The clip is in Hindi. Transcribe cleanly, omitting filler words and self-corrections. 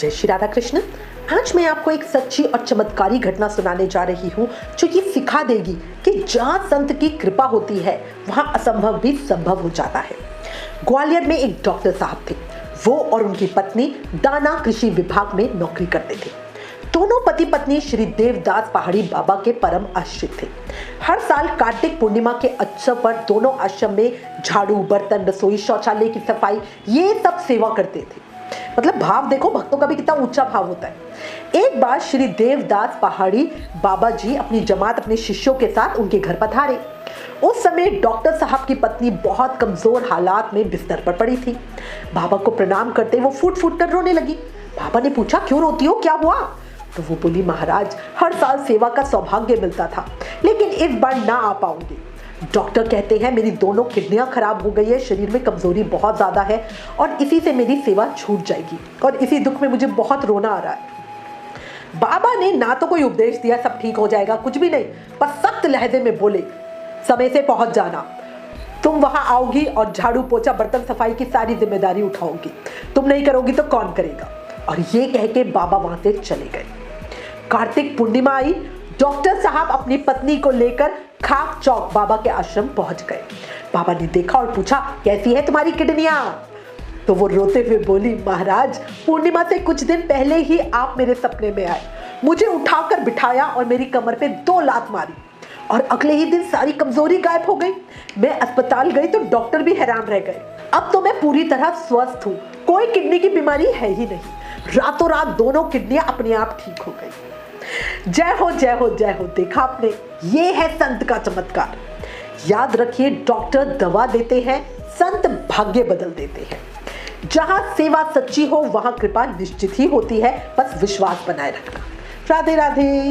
जय श्री राधा कृष्ण। आज मैं आपको एक सच्ची और चमत्कारी घटना सुनाने जा रही हूँ जो ये सिखा देगी कि जहाँ संत की कृपा होती है वहाँ असंभव भी संभव हो जाता है। ग्वालियर में एक डॉक्टर साहब थे। वो और उनकी पत्नी दाना कृषि विभाग में नौकरी करते थे। दोनों पति पत्नी श्री देवदास पहाड़ी बाबा के परम आश्रित थे। हर साल कार्तिक पूर्णिमा के अवसर पर दोनों आश्रम में झाड़ू, बर्तन, रसोई, शौचालय की सफाई ये सब सेवा करते थे। मतलब भाव देखो, भक्तों का भी कितना ऊंचा भाव होता है। एक बार श्री देवदास पहाड़ी बाबा जी अपनी जमात अपने शिष्यों के साथ उनके घर पधारे। उस समय डॉक्टर साहब की पत्नी बहुत कमजोर हालात में बिस्तर पर पड़ी थी। बाबा को प्रणाम करते वो फूट फूट कर रोने लगी। बाबा ने पूछा, क्यों रोती हो, क्या हुआ? तो वो बोली, महाराज, हर साल सेवा का सौभाग्य मिलता था लेकिन इस बार ना आ पाऊंगी। डॉक्टर कहते हैं मेरी दोनों किडनियां खराब हो गई है, शरीर में कमजोरी बहुत ज्यादा है और इसी से मेरी सेवा छूट जाएगी और इसी दुख में मुझे बहुत रोना आ रहा है। बाबा ने ना तो कोई उपदेश दिया सब ठीक हो जाएगा, कुछ भी नहीं, पर सख्त लहजे में बोले, समय से पहुंच जाना, तुम वहां आओगी और झाड़ू, पोछा, बर्तन सफाई की सारी जिम्मेदारी उठाओगी, तुम नहीं करोगी तो कौन करेगा। और ये कह के बाबा वहां से चले गए। कार्तिक पूर्णिमा आई। डॉक्टर साहब अपनी पत्नी को लेकर खाक चौक बाबा के आश्रम पहुंच गए। बाबा ने देखा और पूछा, कैसी है तुम्हारी किडनियां? तो वो रोते हुए बोली, महाराज, पूर्णिमा से कुछ दिन पहले ही आप मेरे सपने में आए, मुझे उठाकर बिठाया और मेरी कमर पे 2 लात मारी और अगले ही दिन सारी कमजोरी गायब हो गई। मैं अस्पताल गई तो डॉक्टर भी हैरान रह गए। अब तो मैं पूरी तरह स्वस्थ हूँ, कोई किडनी की बीमारी है ही नहीं। रातों रात दोनों किडनियां अपने आप ठीक हो गई। जय हो, जय हो, जय हो। देखा आपने, ये है संत का चमत्कार। याद रखिए, डॉक्टर दवा देते हैं, संत भाग्य बदल देते हैं। जहां सेवा सच्ची हो वहां कृपा निश्चित ही होती है, बस विश्वास बनाए रखना। राधे राधे।